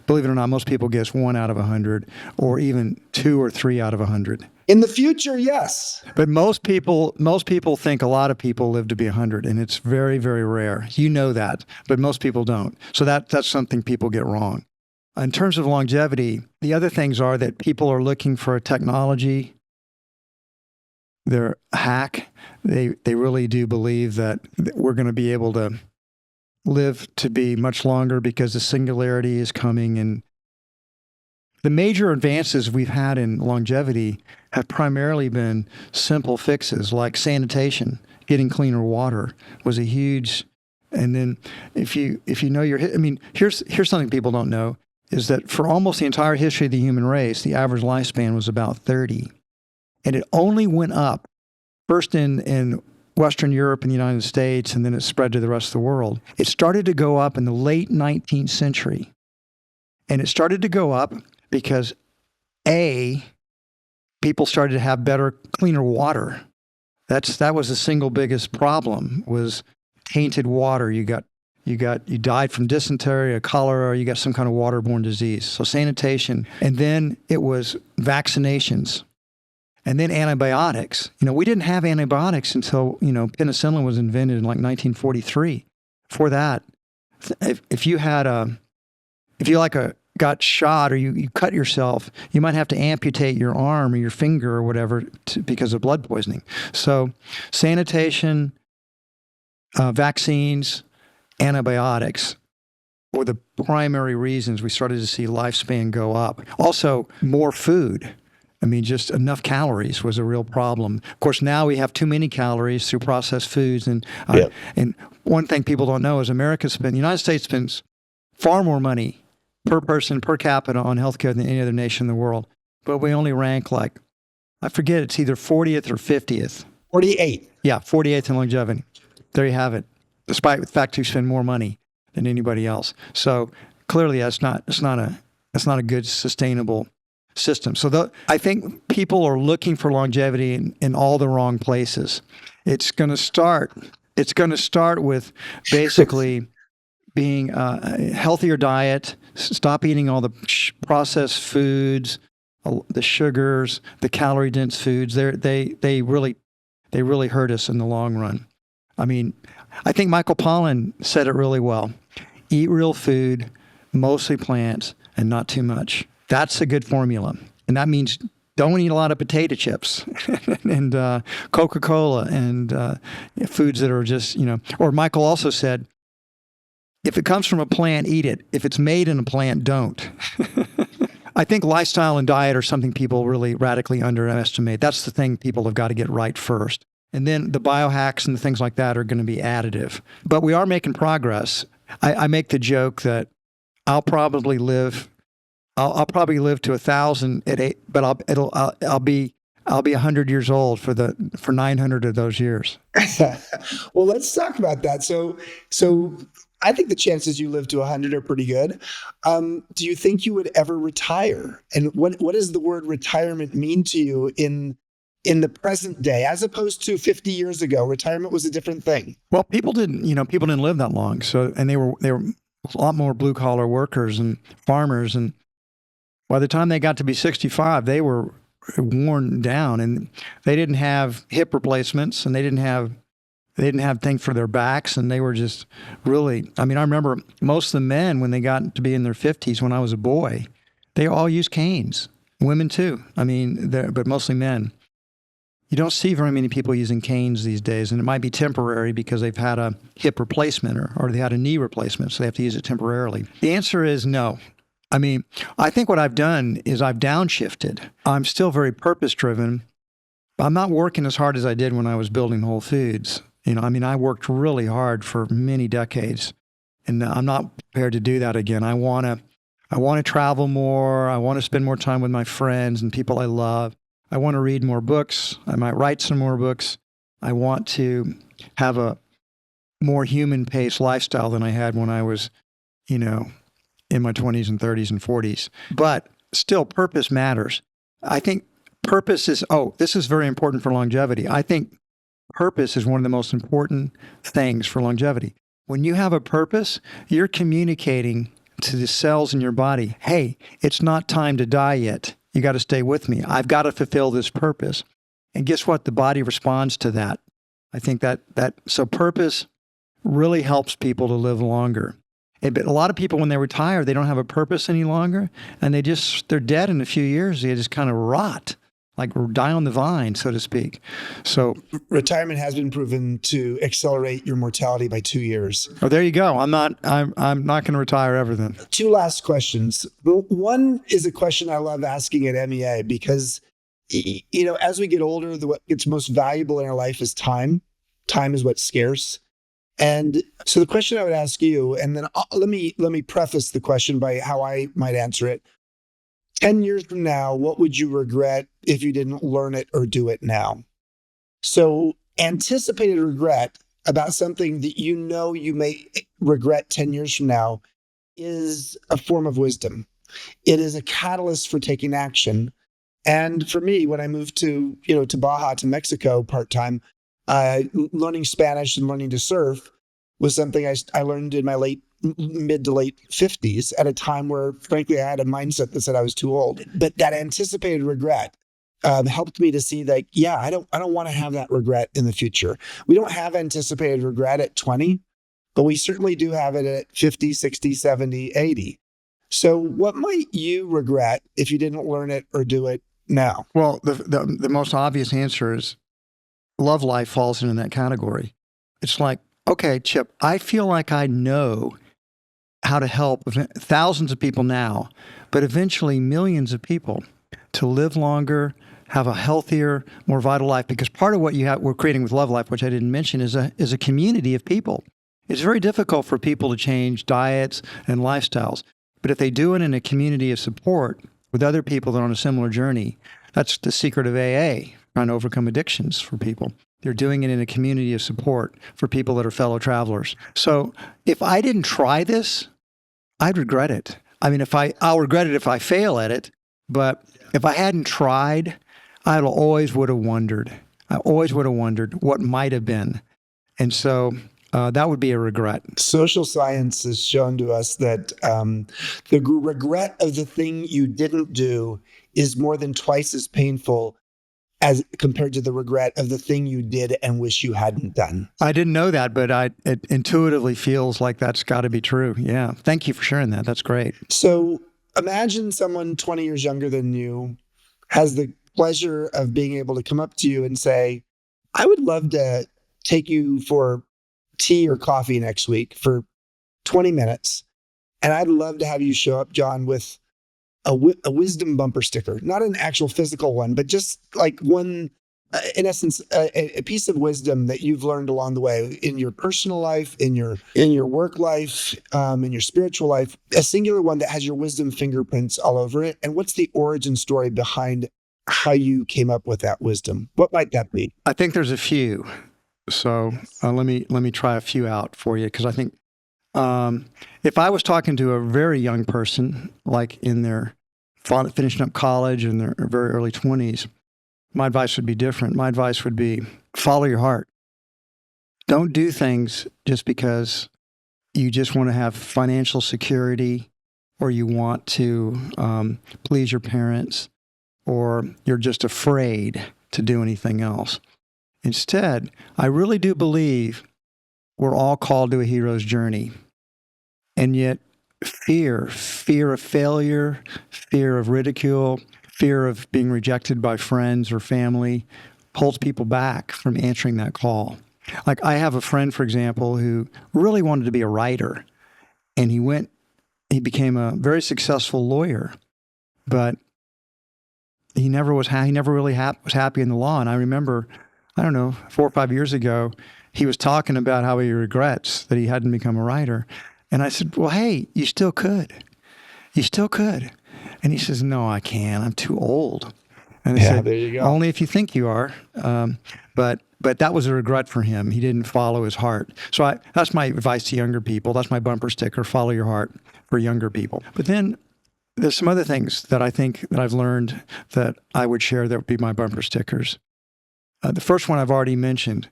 believe it or not, 1 out of 100, or even 2 or 3 out of 100. In the future, yes. But most people think a lot of people live to be 100, and it's very, very rare. You know that, but most people don't. So that's something people get wrong. In terms of longevity, the other things are that people are looking for a technology, their hack. They really do believe that we're going to be able to live to be much longer because the singularity is coming. And the major advances we've had in longevity have primarily been simple fixes like sanitation. Getting cleaner water was a huge. And then if you know here's something people don't know, is that for almost the entire history of the human race, the average lifespan was about 30. And it only went up first in Western Europe and the United States, and then it spread to the rest of the world. It started to go up in the late 19th century. And it started to go up because, A, people started to have better, cleaner water. That was the single biggest problem, was tainted water. You died from dysentery or cholera, or you got some kind of waterborne disease. So sanitation. And then it was vaccinations. And then antibiotics. We didn't have antibiotics until, penicillin was invented in like 1943. Before that, if you got shot or you cut yourself, you might have to amputate your arm or your finger or whatever because of blood poisoning. So sanitation, vaccines, antibiotics were the primary reasons we started to see lifespan go up. Also, more food. Just enough calories was a real problem. Of course, now we have too many calories through processed foods. And one thing people don't know is the United States spends far more money per person, per capita on healthcare than any other nation in the world. But we only rank I forget, it's either 40th or 50th. 48. Yeah, 48th in longevity. There you have it. Despite the fact we spend more money than anybody else. So clearly that's not a good sustainable system. So I think people are looking for longevity in all the wrong places. It's going to start with basically being a healthier diet, stop eating all the processed foods, the sugars, the calorie-dense foods. They really hurt us in the long run. I think Michael Pollan said it really well. Eat real food, mostly plants, and not too much. That's a good formula. And that means don't eat a lot of potato chips and Coca-Cola and foods that are just, or Michael also said, if it comes from a plant, eat it. If it's made in a plant, don't. I think lifestyle and diet are something people really radically underestimate. That's the thing people have got to get right first. And then the biohacks and the things like that are going to be additive. But we are making progress. I make the joke that I'll probably live to 1,000 at 8, but I'll be 100 years old for 900 of those years. Well, let's talk about that. So I think the chances you live to 100 are pretty good. Do you think you would ever retire? And what does the word retirement mean to you in the present day, as opposed to 50 years ago? Retirement was a different thing. Well, people didn't live that long. So, and they were a lot more blue collar workers and farmers. And by the time they got to be 65, they were worn down, and they didn't have hip replacements, and they didn't have things for their backs, and they were just really, I remember most of the men, when they got to be in their 50s, when I was a boy, they all used canes. Women too. But mostly men. You don't see very many people using canes these days, and it might be temporary because they've had a hip replacement or they had a knee replacement, so they have to use it temporarily. The answer is no. I think what I've done is I've downshifted. I'm still very purpose-driven. I'm not working as hard as I did when I was building Whole Foods. I worked really hard for many decades, and I'm not prepared to do that again. I want to travel more. I want to spend more time with my friends and people I love. I want to read more books. I might write some more books. I want to have a more human-paced lifestyle than I had when I was, in my 20s and 30s and 40s. But still, purpose matters. I think purpose is, this is very important for longevity. I think purpose is one of the most important things for longevity. When you have a purpose, you're communicating to the cells in your body, hey, it's not time to die yet. You got to stay with me. I've got to fulfill this purpose. And guess what? The body responds to that. I think so purpose really helps people to live longer. But a lot of people, when they retire, they don't have a purpose any longer, and they're dead in a few years. They just kind of rot, like die on the vine, so to speak. So retirement has been proven to accelerate your mortality by 2 years. Oh, there you go. I'm not going to retire ever then. 2 last questions. One is a question I love asking at MEA because, as we get older, what gets most valuable in our life is time. Time is what's scarce. And so the question I would ask you, and then let me preface the question by how I might answer it. 10 years from now, what would you regret if you didn't learn it or do it now? So anticipated regret about something that you may regret 10 years from now is a form of wisdom. It is a catalyst for taking action. And for me, when I moved to Baja, to Mexico part-time, learning Spanish and learning to surf was something I learned in my mid to late 50s at a time where, frankly, I had a mindset that said I was too old. But that anticipated regret helped me to see that, I don't want to have that regret in the future. We don't have anticipated regret at 20, but we certainly do have it at 50, 60, 70, 80. So what might you regret if you didn't learn it or do it now? Well, the most obvious answer is love life falls into that category. It's like, okay, Chip, I feel like I know how to help thousands of people now, but eventually millions of people to live longer, have a healthier, more vital life. Because part of what we're creating with Love Life, which I didn't mention, is a community of people. It's very difficult for people to change diets and lifestyles, but if they do it in a community of support with other people that are on a similar journey, that's the secret of AA, trying to overcome addictions for people. They're doing it in a community of support for people that are fellow travelers. So if I didn't try this, I'd regret it. I mean, I'll regret it if I fail at it, but if I hadn't tried, I always would have wondered. I always would have wondered what might have been. And so that would be a regret. Social science has shown to us that the regret of the thing you didn't do is more than twice as painful as compared to the regret of the thing you did and wish you hadn't done. I didn't know that, but it intuitively feels like that's got to be true. Yeah. Thank you for sharing that. That's great. So imagine someone 20 years younger than you has the pleasure of being able to come up to you and say, I would love to take you for tea or coffee next week for 20 minutes. And I'd love to have you show up, John, with a wisdom bumper sticker, not an actual physical one, but just like one, in essence, a piece of wisdom that you've learned along the way in your personal life, in your work life, in your spiritual life, a singular one that has your wisdom fingerprints all over it. And what's the origin story behind how you came up with that wisdom? What might that be? I think there's a few. So let me try a few out for you, because I think if I was talking to a very young person, like in their finishing up college in their very early 20s, my advice would be different. My advice would be follow your heart. Don't do things just because you just want to have financial security, or you want to please your parents, or you're just afraid to do anything else. Instead, I really do believe we're all called to a hero's journey. And yet fear of failure, fear of ridicule, fear of being rejected by friends or family holds people back from answering that call. Like, I have a friend, for example, who really wanted to be a writer, and he became a very successful lawyer, but he never was really was happy in the law. And I remember, 4 or 5 years ago, he was talking about how he regrets that he hadn't become a writer. And I said, well, hey, you still could. You still could. And he says, no, I can't. I'm too old. And I said, there you go. Only if you think you are. But that was a regret for him. He didn't follow his heart. So that's my advice to younger people. That's my bumper sticker, follow your heart, for younger people. But then there's some other things that I think that I've learned that I would share that would be my bumper stickers. The first one I've already mentioned.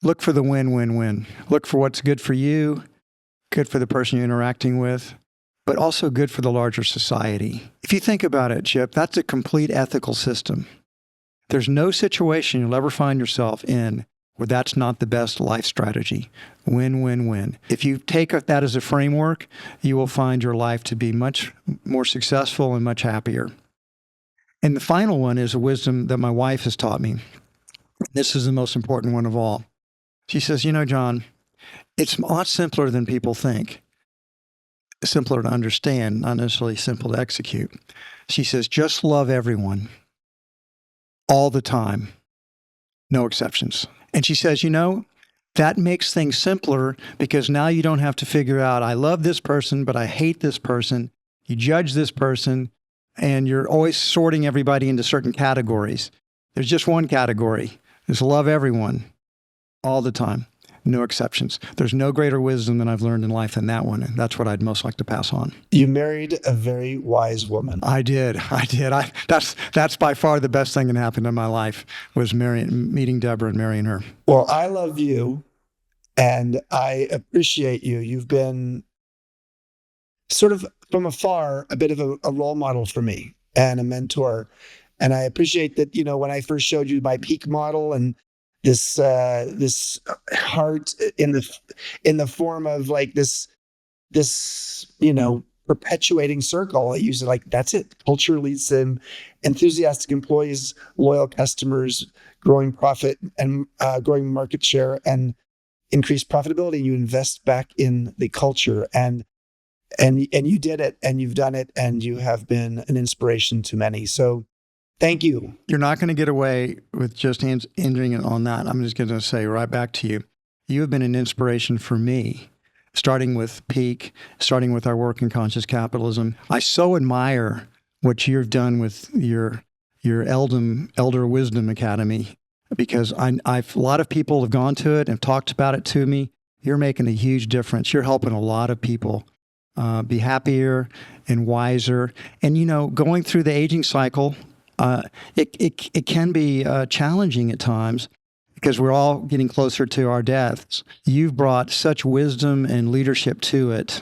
Look for the win-win-win. Look for what's good for you, good for the person you're interacting with, but also good for the larger society. If you think about it, Chip, that's a complete ethical system. There's no situation you'll ever find yourself in Well, that's not the best life strategy. Win, win, win. If you take that as a framework, you will find your life to be much more successful and much happier. And the final one is a wisdom that my wife has taught me. This is the most important one of all. She says, John, it's a lot simpler than people think. Simpler to understand, not necessarily simple to execute. She says, just love everyone all the time, no exceptions. And she says, that makes things simpler because now you don't have to figure out, I love this person, but I hate this person. You judge this person, and you're always sorting everybody into certain categories. There's just one category. It's love everyone all the time, no exceptions. There's no greater wisdom than I've learned in life than that one. And that's what I'd most like to pass on. You married a very wise woman. I did. That's by far the best thing that happened in my life was meeting Deborah and marrying her. Well, I love you and I appreciate you. You've been sort of from afar, a bit of a role model for me and a mentor. And I appreciate that, when I first showed you my peak model and this heart in the form of like this perpetuating circle. I use it like, that's it. Culture leads to enthusiastic employees, loyal customers, growing profit and growing market share and increased profitability. You invest back in the culture and you did it and you've done it and you have been an inspiration to many. So thank you. You're not going to get away with just ending it on that. I'm just going to say right back to you. You have been an inspiration for me, starting with Peak, starting with our work in conscious capitalism. I so admire what you've done with your Elder Wisdom Academy, because a lot of people have gone to it and talked about it to me. You're making a huge difference. You're helping a lot of people be happier and wiser. And, going through the aging cycle, it can be challenging at times because we're all getting closer to our deaths. You've brought such wisdom and leadership to it.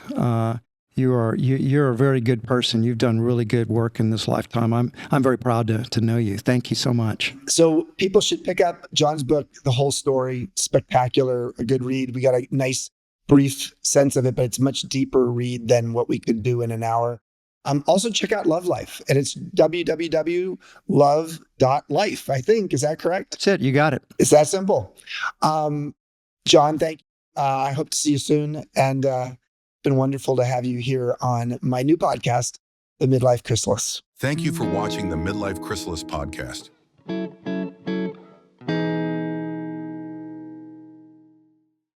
You're a very good person. You've done really good work in this lifetime. I'm very proud to know you. Thank you so much. So people should pick up John's book, The Whole Story. Spectacular, a good read. We got a nice brief sense of it, but it's a much deeper read than what we could do in an hour. Also check out Love Life, and it's www.love.life, I think. Is that correct? That's it. You got it. It's that simple. John, thank you. I hope to see you soon. And it's been wonderful to have you here on my new podcast, The Midlife Chrysalis. Thank you for watching the Midlife Chrysalis podcast.